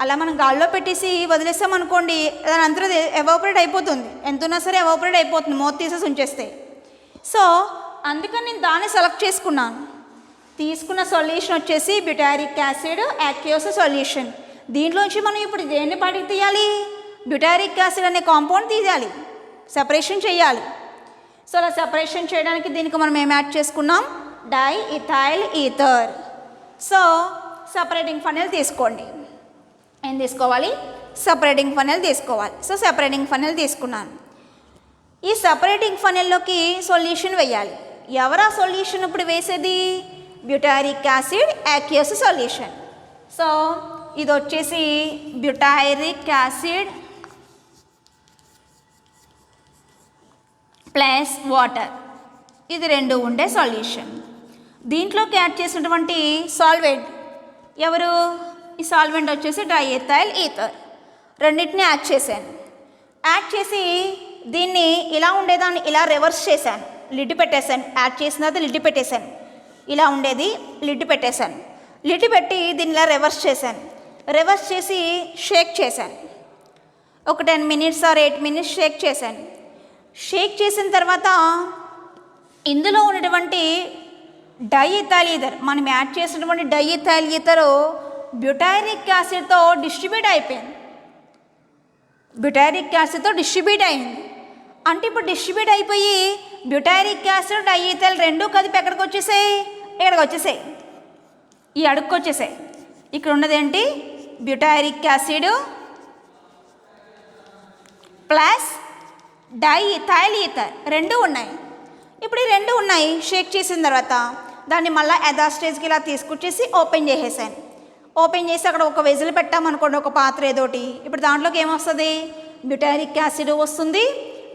అలా మనం గాల్లో పెట్టేసి వదిలేసామనుకోండి, దాని అంతా ఎవాపరేట్ అయిపోతుంది. ఎంతున్నా సరే ఎవాపరేట్ అయిపోతుంది మూత తీసేసి ఉంచేస్తే. సో అందుకని నేను దాన్ని సెలెక్ట్ చేసుకున్నాను. తీసుకున్న సొల్యూషన్ వచ్చేసి బ్యూటైరిక్ యాసిడ్ అక్యూస్ సొల్యూషన్. దీంట్లోంచి మనం ఇప్పుడు దేన్ని బయటికి తీయాలి? బ్యూటైరిక్ యాసిడ్ అనే కాంపౌండ్ తీయాలి, సెపరేషన్ చేయాలి. సో అలా సెపరేషన్ చేయడానికి దీనికి మనం ఏం యాడ్ చేసుకున్నాం? డైఎథైల్ ఈథర్. సో సపరేటింగ్ ఫనెల్ తీసుకోండి. ఏం తీసుకోవాలి? సపరేటింగ్ ఫనెల్ తీసుకోవాలి. సో సపరేటింగ్ ఫనెల్ తీసుకున్నాను. ఈ సపరేటింగ్ ఫనెల్లోకి సొల్యూషన్ వేయాలి. ఎవరా సొల్యూషన్ ఇప్పుడు వేసేది? బ్యూటైరిక్ యాసిడ్ అక్యూస్ సొల్యూషన్. సో ఇది వచ్చేసి బ్యూటైరిక్ యాసిడ్ ప్లస్ వాటర్, ఇది రెండు ఉండే సొల్యూషన్. దీంట్లోకి యాడ్ చేసినటువంటి సాల్వెంట్ ఎవరు? ఈ సాల్వెంట్ వచ్చేసి డైఎథైల్ ఈథర్. రెండింటిని యాడ్ చేశాను. యాడ్ చేసి దీన్ని ఇలా ఉండేదాన్ని ఇలా రివర్స్ చేశాను, లిడ్ పెట్టేశాను. యాడ్ చేసిన తర్వాత లిడ్ పెట్టేశాను. ఇలా ఉండేది లిడ్ పెట్టేశాను. లిడ్ పెట్టి దీన్ని ఇలా రివర్స్ చేశాను. రివర్స్ చేసి షేక్ చేశాను. ఒక 10 minutes or 8 minutes షేక్ చేశాను. షేక్ చేసిన తర్వాత ఇందులో ఉన్నటువంటి డైఎథైల్ ఈథర్, మనం యాడ్ చేసినటువంటి డైఎథైల్ ఈథర్ బ్యూటైరిక్ యాసిడ్తో డిస్ట్రిబ్యూట్ అయిపోయింది. బ్యూటైరిక్ యాసిడ్తో డిస్ట్రిబ్యూట్ అయింది. అంటే ఇప్పుడు డిస్ట్రిబ్యూట్ అయిపోయి బ్యూటైరిక్ యాసిడ్ డైఎథైల్ రెండు కలిపి ఎక్కడికి వచ్చేసాయి? ఇక్కడికి వచ్చేసాయి, ఈ అడుగుకి వచ్చేసాయి. ఇక్కడ ఉన్నదేంటి? బ్యూటైరిక్ యాసిడ్ ప్లస్ డైఎథైల్ ఈథర్ రెండు ఉన్నాయి. ఇప్పుడు ఈ రెండు ఉన్నాయి. షేక్ చేసిన తర్వాత దాన్ని మళ్ళీ యథా స్టేజ్కి ఇలా తీసుకొచ్చేసి ఓపెన్ చేసేసాను. ఓపెన్ చేసి అక్కడ ఒక వెజిల్ పెట్టామనుకోండి, ఒక పాత్ర ఏదోటి. ఇప్పుడు దాంట్లోకి ఏమొస్తుంది? బ్యూటారిక్ యాసిడ్ వస్తుంది,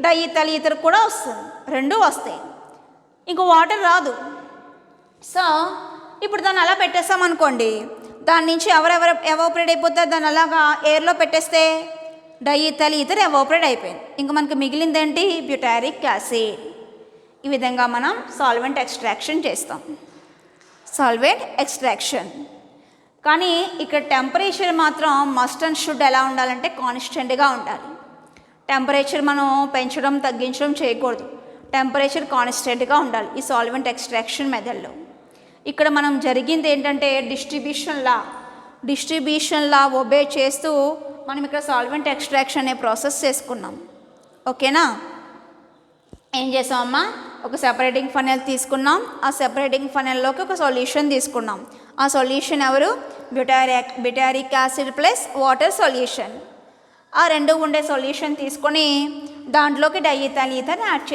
డైఈథైల్ ఈథర్ కూడా వస్తుంది, రెండు వస్తాయి. ఇంకో వాటర్ రాదు. సో ఇప్పుడు దాన్ని అలా పెట్టేస్తామనుకోండి, దాని నుంచి ఎవాపరేట్ అయిపోతుంది. దాన్ని అలాగా ఎయిర్లో పెట్టేస్తే డైఈథైల్ ఈథర్ ఎవాపరేట్ అయిపోయింది. ఇంకా మనకి మిగిలిందేంటి? Butyric acid. ఈ విధంగా మనం సాల్వెంట్ ఎక్స్ట్రాక్షన్ చేస్తాం, సాల్వెంట్ ఎక్స్ట్రాక్షన్. కానీ ఇక్కడ టెంపరేచర్ మాత్రం మస్ట్ అండ్ షుడ్ ఎలా ఉండాలంటే కాన్స్టెంట్గా ఉండాలి. టెంపరేచర్ మనం పెంచడం తగ్గించడం చేయకూడదు, టెంపరేచర్ కాన్స్టెంట్గా ఉండాలి ఈ సాల్వెంట్ ఎక్స్ట్రాక్షన్ మెథడ్లో. ఇక్కడ మనం జరిగింది ఏంటంటే డిస్ట్రిబ్యూషన్ లా ఒబే చేస్తూ మనం ఇక్కడ సాల్వెంట్ ఎక్స్ట్రాక్షన్ అనే ప్రాసెస్ చేసుకున్నాం. ఓకేనా? ఏం చేసామమ్మా? ఒక సెపరేటింగ్ ఫనెల్ తీసుకున్నాం, ఆ సెపరేటింగ్ ఫనెల్లోకి ఒక సొల్యూషన్ తీసుకున్నాం. ఆ సొల్యూషన్ ఎవరు? Butyric acid plus water solution. ఆ రెండు ఉండే సొల్యూషన్ తీసుకొని దాంట్లోకి డైఈథైల్ ఈథర్ యాడ్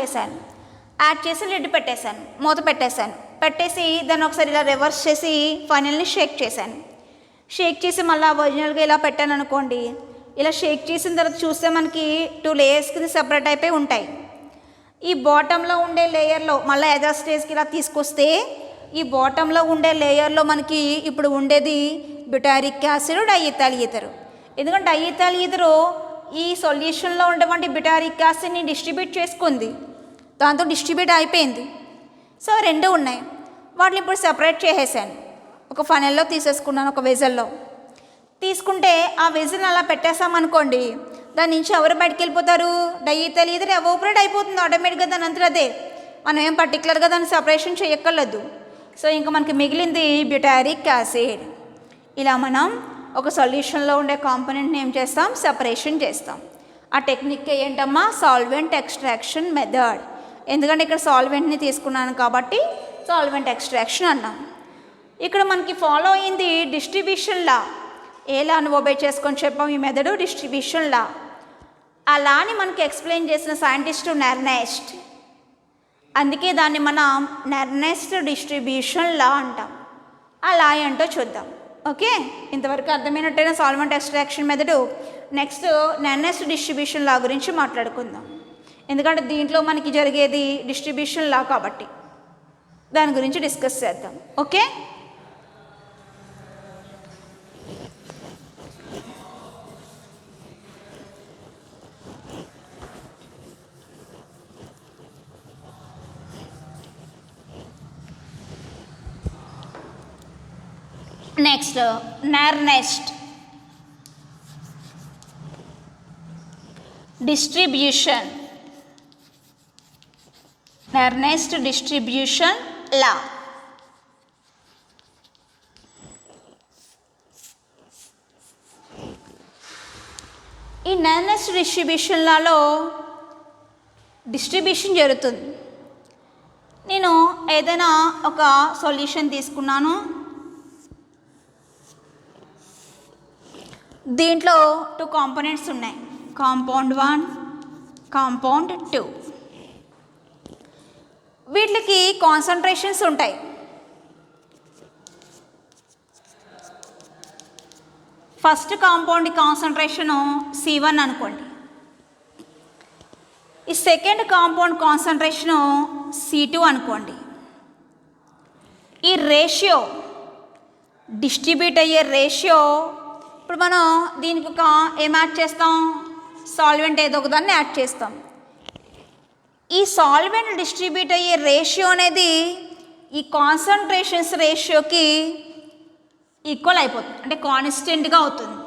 చేసి లిడ్ పెట్టేశాను, మూత పెట్టేశాను. పెట్టేసి దాన్ని ఒకసారి ఇలా రివర్స్ చేసి ఫైనల్ని షేక్ చేసి మళ్ళీ ఒరిజినల్గా ఇలా పెట్టాను అనుకోండి. ఇలా షేక్ చేసిన తర్వాత చూస్తే మనకి 2 లేయర్స్ కింద సెపరేట్ అయిపోయి ఉంటాయి. ఈ బాటంలో ఉండే లేయర్లో మళ్ళీ ఎదర్ స్టేజ్కి ఇలా తీసుకొస్తే ఈ బాటంలో ఉండే లేయర్లో మనకి ఇప్పుడు ఉండేది బ్యూటారిక్ యాసిడ్, డైఈథైల్ ఈథర్. ఎందుకంటే డైఈథైల్ ఈథర్ ఈ సొల్యూషన్లో ఉండేటువంటి బ్యూటారిక్ యాసిడ్ని డిస్ట్రిబ్యూట్ చేసుకుంది, దాంతో డిస్ట్రిబ్యూట్ అయిపోయింది. సో రెండు ఉన్నాయి, వాటిని ఇప్పుడు సెపరేట్ చేసేసాను. ఒక ఫనెల్లో తీసేసుకున్నాను, ఒక వెజల్లో తీసుకుంటే ఆ వెజిల్ని అలా పెట్టేసామనుకోండి, దాని నుంచి ఎవరు బయటకు వెళ్ళిపోతారు? డైఈథైల్ ఈథర్ ఎవాపరేట్ అయిపోతుంది ఆటోమేటిక్గా దాని అంతా అదే. మనం ఏం పర్టికులర్గా దాన్ని సెపరేషన్ చేయక్కర్లేదు. సో ఇంకా మనకి మిగిలింది బ్యూటారిక్ యాసిడ్. ఇలా మనం ఒక సొల్యూషన్లో ఉండే కాంపోనెంట్ని ఏం చేస్తాం? సెపరేషన్ చేస్తాం. ఆ టెక్నిక్ ఏంటమ్మా? Solvent extraction method. ఎందుకంటే ఇక్కడ సాల్వెంట్ని తీసుకున్నాను కాబట్టి సాల్వెంట్ ఎక్స్ట్రాక్షన్ అన్నాం. ఇక్కడ మనకి ఫాలో అయింది డిస్ట్రిబ్యూషన్ లా. ఏ లాని ఒబే చేసుకొని చెప్పాం? ఈ మెథడు డిస్ట్రిబ్యూషన్ లా. ఆ లాని మనకి ఎక్స్ప్లెయిన్ చేసిన సైంటిస్టు నెర్నెస్ట్. అందుకే దాన్ని మనం నెర్నెస్ట్ డిస్ట్రిబ్యూషన్ లా అంటాం. ఆ లా ఏంటో చూద్దాం. ఓకే, ఇంతవరకు అర్థమైనట్టయినా solvent extraction method. Next Nernst distribution law గురించి మాట్లాడుకుందాం. ఎందుకంటే దీంట్లో మనకి జరిగేది డిస్ట్రిబ్యూషన్ లా కాబట్టి దాని గురించి డిస్కస్ చేద్దాం. Okay, next Nernst distribution. Nernst distribution law. ఈ నెర్నెస్ట్ డిస్ట్రిబ్యూషన్ లాలో డిస్ట్రిబ్యూషన్ జరుగుతుంది. నేను ఏదైనా ఒక సొల్యూషన్ తీసుకున్నాను, దీంట్లో 2 కాంపోనెంట్స్ ఉన్నాయి, కాంపౌండ్ 1, కాంపౌండ్ 2. వీటికి కాన్సన్ట్రేషన్స్ ఉంటాయి. ఫస్ట్ కాంపౌండ్ కాన్సన్ట్రేషను C1 అనుకోండి, ఈ సెకండ్ కాంపౌండ్ కాన్సన్ట్రేషను C2 అనుకోండి. ఈ రేషియో డిస్ట్రిబ్యూట్ అయ్యే రేషియో, ఇప్పుడు మనం దీనికి ఒక ఏం యాడ్ చేస్తాం? సాల్వెంట్ ఏదో ఒక దాన్ని యాడ్ చేస్తాం. ఈ సాల్వెంట్ డిస్ట్రిబ్యూట్ అయ్యే రేషియో అనేది ఈ కాన్సన్ట్రేషన్స్ రేషియోకి ఈక్వల్ అయిపోతుంది, అంటే కాన్స్టెంట్గా అవుతుంది.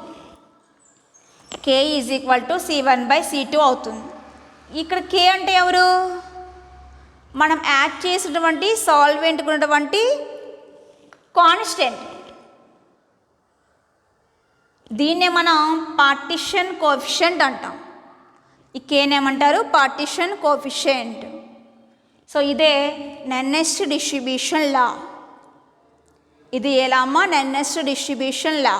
K = C1/C2 అవుతుంది. ఇక్కడ K అంటే ఎవరు? మనం యాడ్ చేసినటువంటి సాల్వెంట్కి ఉన్నటువంటి కాన్స్టెంట్. దీన్నే మనం పార్టిషన్ కోఎఫిషియంట్ అంటాం. ఈ Kని ఏమంటారు? Partition coefficient. సో ఇదే నెర్నెస్ట్ డిస్ట్రిబ్యూషన్ లా. ఇది ఎలా అమ్మా? నెర్నెస్ట్ డిస్ట్రిబ్యూషన్ లా.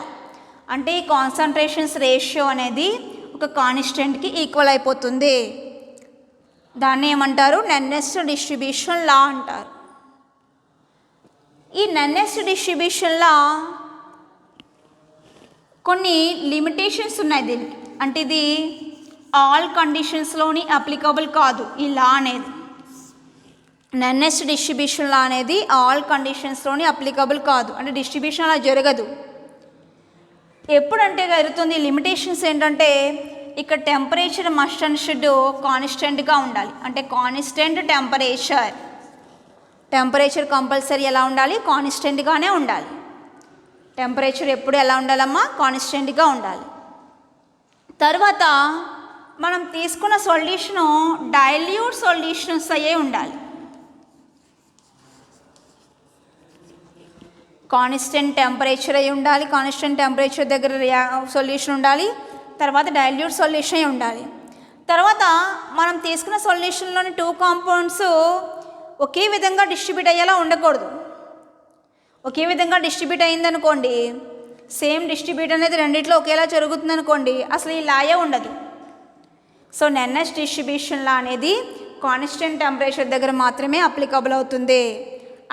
అంటే ఈ కాన్సన్ట్రేషన్స్ రేషియో అనేది ఒక కాన్స్టెంట్కి ఈక్వల్ అయిపోతుంది. దాన్ని ఏమంటారు? నెర్నెస్ట్ డిస్ట్రిబ్యూషన్ లా అంటారు. ఈ నెర్నెస్ట్ డిస్ట్రిబ్యూషన్ లా కొన్ని లిమిటేషన్స్ ఉన్నాయి దీనికి. అంటే ఇది ఆల్ కండిషన్స్లోని అప్లికబుల్ కాదు ఈ లా అనేది. నెన్నెస్ట్ డిస్ట్రిబ్యూషన్ లా అనేది ఆల్ కండిషన్స్లోని అప్లికబుల్ కాదు. అంటే డిస్ట్రిబ్యూషన్ అలా జరగదు. ఎప్పుడంటే జరుగుతుంది లిమిటేషన్స్ ఏంటంటే ఇక్కడ టెంపరేచర్ మస్ట్ అండ్ షుడ్ కాన్స్టెంట్గా ఉండాలి. అంటే కాన్స్టెంట్ టెంపరేచర్ కంపల్సరీ ఎలా ఉండాలి? కాన్స్టెంట్గానే ఉండాలి. టెంపరేచర్ ఎప్పుడు ఎలా ఉండాలమ్మా? కాన్స్టెంట్గా ఉండాలి. తర్వాత మనం తీసుకున్న సొల్యూషను డైల్యూట్ సొల్యూషన్స్ అయ్యే ఉండాలి. కాన్స్టెంట్ టెంపరేచర్ అయి ఉండాలి. కాన్స్టెంట్ టెంపరేచర్ దగ్గర సొల్యూషన్ ఉండాలి. తర్వాత డైల్యూట్ సొల్యూషన్ అయి ఉండాలి. తర్వాత మనం తీసుకున్న సొల్యూషన్లోని 2 కాంపౌండ్స్ ఒకే విధంగా డిస్ట్రిబ్యూట్ అయ్యేలా ఉండకూడదు. ఒకే విధంగా డిస్ట్రిబ్యూట్ అయిందనుకోండి, సేమ్ డిస్ట్రిబ్యూట్ అనేది రెండిట్లో ఒకేలా జరుగుతుంది అనుకోండి, అసలు ఈ లాయే ఉండదు. సో నెన్నెస్ట్ డిస్ట్రిబ్యూషన్ లా అనేది కాన్స్టెంట్ టెంపరేచర్ దగ్గర మాత్రమే అప్లికబుల్ అవుతుంది.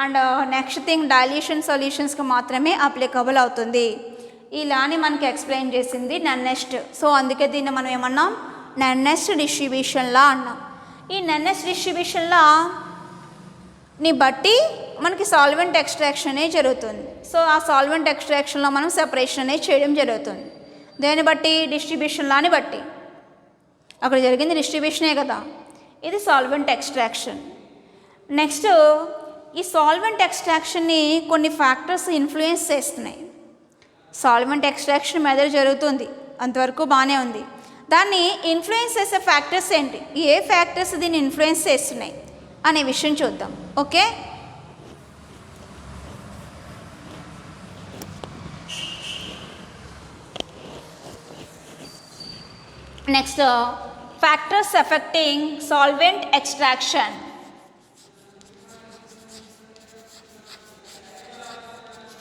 అండ్ నెక్స్ట్ థింగ్ డైల్యూషన్ సొల్యూషన్స్కి మాత్రమే అప్లికబుల్ అవుతుంది. ఈ లాని మనకి ఎక్స్ప్లెయిన్ చేసింది నెన్నెస్ట్. సో అందుకే దీన్ని మనం ఏమన్నాం? నెన్నెస్ట్ డిస్ట్రిబ్యూషన్ లా అన్నాం. ఈ నెన్నెస్ట్ డిస్ట్రిబ్యూషన్ లాని బట్టి మనకి సాల్వెంట్ ఎక్స్ట్రాక్షన్ అనేది జరుగుతుంది. సో ఆ సాల్వెంట్ ఎక్స్ట్రాక్షన్లో మనం సెపరేషన్ అనేది చేయడం జరుగుతుంది. దేన్ని బట్టి? డిస్ట్రిబ్యూషన్ లాని బట్టి. అక్కడ జరిగింది డిస్ట్రిబ్యూషనే కదా, ఇది సాల్వెంట్ ఎక్స్ట్రాక్షన్. నెక్స్ట్ ఈ సాల్వెంట్ ఎక్స్ట్రాక్షన్ని కొన్ని ఫ్యాక్టర్స్ ఇన్ఫ్లుయెన్స్ చేస్తున్నాయి. సాల్వెంట్ ఎక్స్ట్రాక్షన్ మెథడ్ జరుగుతుంది, అంతవరకు బాగానే ఉంది. దాన్ని ఇన్ఫ్లుయెన్స్ చేసే ఫ్యాక్టర్స్ ఏంటి, ఏ ఫ్యాక్టర్స్ దీన్ని ఇన్ఫ్లుయెన్స్ చేస్తున్నాయి అనే విషయం చూద్దాం. Okay, next factors effecting solvent extraction.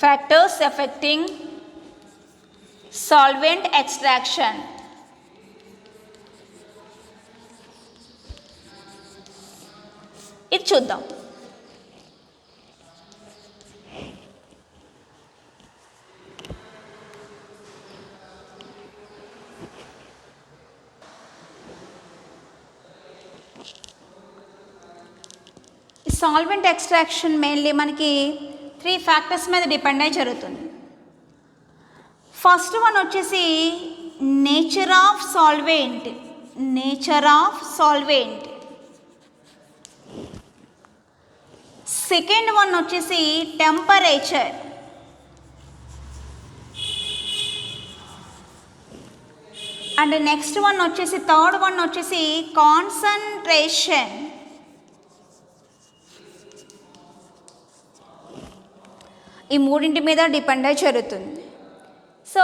Factors effecting solvent extraction. ఇది చూద్దాం. సాల్వెంట్ ఎక్స్ట్రాక్షన్ మెయిన్లీ మనకి 3 ఫ్యాక్టర్స్ మీద డిపెండ్ అయి జరుగుతుంది. ఫస్ట్ వన్ వచ్చేసి nature of solvent. Second one వచ్చేసి టెంపరేచర్. అండ్ నెక్స్ట్ వన్ వచ్చేసి థర్డ్ వన్ వచ్చేసి కాన్సన్ట్రేషన్. ఈ మూడింటి మీద డిపెండ్ అయి జరుగుతుంది. So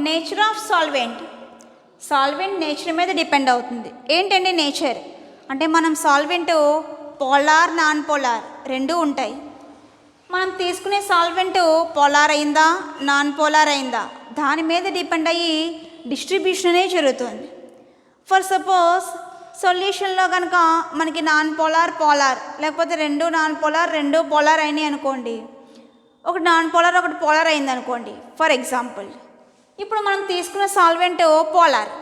nature of solvent nature మీద డిపెండ్ అవుతుంది. ఏంటండి నేచర్ అంటే మనం సాల్వెంట్ పోలార్ నాన్ పోలార్ రెండూ ఉంటాయి. మనం తీసుకునే సాల్వెంట్ పోలార్ అయిందా నాన్ పోలార్ అయిందా దాని మీద డిపెండ్ అయ్యి డిస్ట్రిబ్యూషన్ అనేది జరుగుతుంది. ఫర్ సపోజ్ సొల్యూషన్లో కనుక మనకి నాన్ పోలార్ లేకపోతే రెండు నాన్ పోలార్ రెండు పోలార్ అయినాయి అనుకోండి, ఒకటి నాన్ పోలార్ ఒకటి పోలార్ అయింది అనుకోండి ఫర్ ఎగ్జాంపుల్. ఇప్పుడు మనం తీసుకున్న సాల్వెంట్ పోలార్.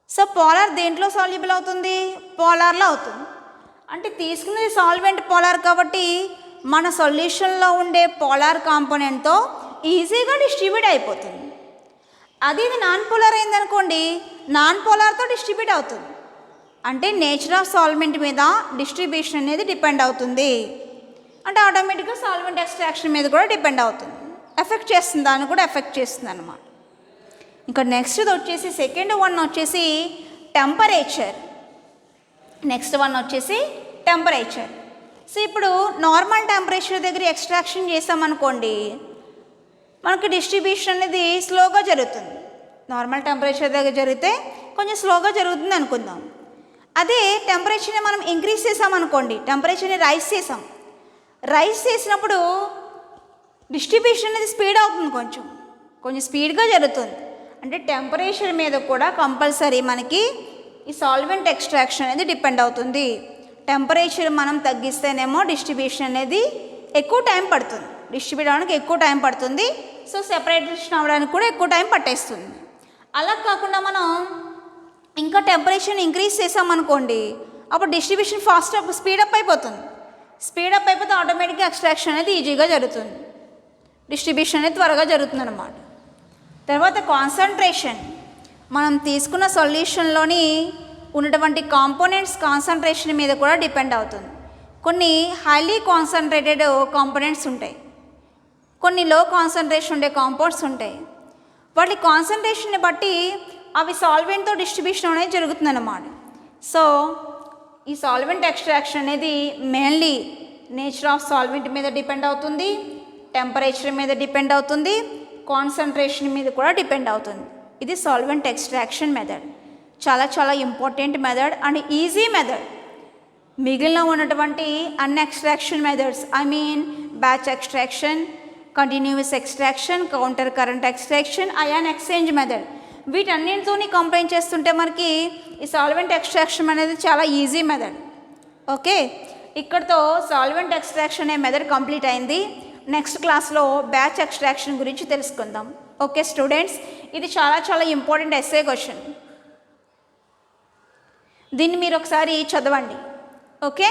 సో పోలార్ దేంట్లో సాల్యుబుల్ అవుతుంది? పోలార్లో అవుతుంది. అంటే తీసుకున్నది సాల్వెంట్ పోలార్ కాబట్టి మన సొల్యూషన్లో ఉండే పోలార్ కాంపోనెంట్తో ఈజీగా డిస్ట్రిబ్యూట్ అయిపోతుంది. అది ఇది నాన్ పోలార్ అయిందనుకోండి, నాన్ పోలార్తో డిస్ట్రిబ్యూట్ అవుతుంది. అంటే నేచర్ ఆఫ్ సాల్వెంట్ మీద డిస్ట్రిబ్యూషన్ అనేది డిపెండ్ అవుతుంది. అంటే ఆటోమేటిక్గా సాల్వెంట్ ఎక్స్ట్రాక్షన్ మీద కూడా డిపెండ్ అవుతుంది. ఎఫెక్ట్ చేస్తుంది, దాన్ని కూడా ఎఫెక్ట్ చేస్తుంది అన్నమాట. ఇంకా నెక్స్ట్ వచ్చేసి సెకండ్ వన్ వచ్చేసి టెంపరేచర్. సో ఇప్పుడు నార్మల్ టెంపరేచర్ దగ్గర ఎక్స్ట్రాక్షన్ చేసామనుకోండి, మనకి డిస్ట్రిబ్యూషన్ అనేది స్లోగా జరుగుతుంది. నార్మల్ టెంపరేచర్ దగ్గర జరిగితే కొంచెం స్లోగా జరుగుతుంది అనుకుందాం. అదే టెంపరేచర్ని మనం ఇంక్రీజ్ చేసామనుకోండి, టెంపరేచర్ని రైస్ చేసినప్పుడు డిస్ట్రిబ్యూషన్ అనేది స్పీడ్ అవుతుంది, కొంచెం స్పీడ్గా జరుగుతుంది. అంటే టెంపరేచర్ మీద కూడా కంపల్సరీ మనకి ఈ సాల్వెంట్ ఎక్స్ట్రాక్షన్ అనేది డిపెండ్ అవుతుంది. టెంపరేచర్ మనం తగ్గిస్తేనేమో డిస్ట్రిబ్యూషన్ అనేది ఎక్కువ టైం పడుతుంది. డిస్ట్రిబ్యూట్ అవ్వడానికి ఎక్కువ టైం పడుతుంది. సో సెపరేషన్ అవ్వడానికి కూడా ఎక్కువ టైం పట్టేస్తుంది. అలా కాకుండా మనం ఇంకా టెంపరేచర్ని ఇంక్రీజ్ చేసామనుకోండి, అప్పుడు డిస్ట్రిబ్యూషన్ స్పీడప్ అయిపోతుంది. స్పీడప్ అయిపోతే ఆటోమేటిక్గా ఎక్స్ట్రాక్షన్ అనేది ఈజీగా జరుగుతుంది, డిస్ట్రిబ్యూషన్ అనేది త్వరగా జరుగుతుంది అన్నమాట. తర్వాత కాన్సన్ట్రేషన్, మనం తీసుకున్న సొల్యూషన్లోని ఉన్నటువంటి కాంపోనెంట్స్ కాన్సన్ట్రేషన్ మీద కూడా డిపెండ్ అవుతుంది. కొన్ని హైలీ కాన్సన్ట్రేటెడ్ కాంపోనెంట్స్ ఉంటాయి, కొన్ని లో కాన్సన్ట్రేషన్ ఉండే కాంపౌండ్స్ ఉంటాయి. వాటి కాన్సన్ట్రేషన్ని బట్టి అవి సాల్వెంట్తో డిస్ట్రిబ్యూషన్ అనేది జరుగుతుందన్నమాట. సో ఈ సాల్వెంట్ ఎక్స్ట్రాక్షన్ అనేది మెయిన్లీ నేచర్ ఆఫ్ సాల్వెంట్ మీద డిపెండ్ అవుతుంది, టెంపరేచర్ మీద డిపెండ్ అవుతుంది, కాన్సన్ట్రేషన్ మీద కూడా డిపెండ్ అవుతుంది. ఇది సాల్వెంట్ ఎక్స్ట్రాక్షన్ మెథడ్. చాలా చాలా important method and easy method. మిగిలిన ఉన్నటువంటి అన్ని extraction methods, I mean batch extraction, continuous extraction, counter current extraction, ion exchange method, వీటన్నిటితోని కంపైన్ చేస్తుంటే మనకి ఈ సాల్వెంట్ ఎక్స్ట్రాక్షన్ అనేది చాలా ఈజీ మెథడ్. ఓకే, ఇక్కడతో సాల్వెంట్ ఎక్స్ట్రాక్షన్ అనే మెథడ్ కంప్లీట్ అయింది. నెక్స్ట్ క్లాస్లో బ్యాచ్ ఎక్స్ట్రాక్షన్ గురించి తెలుసుకుందాం. ఓకే స్టూడెంట్స్, ఇది చాలా చాలా ఇంపార్టెంట్ ఎస్ఏ క్వశ్చన్. దీన్ని మీరు ఒకసారి చదవండి. ఓకే.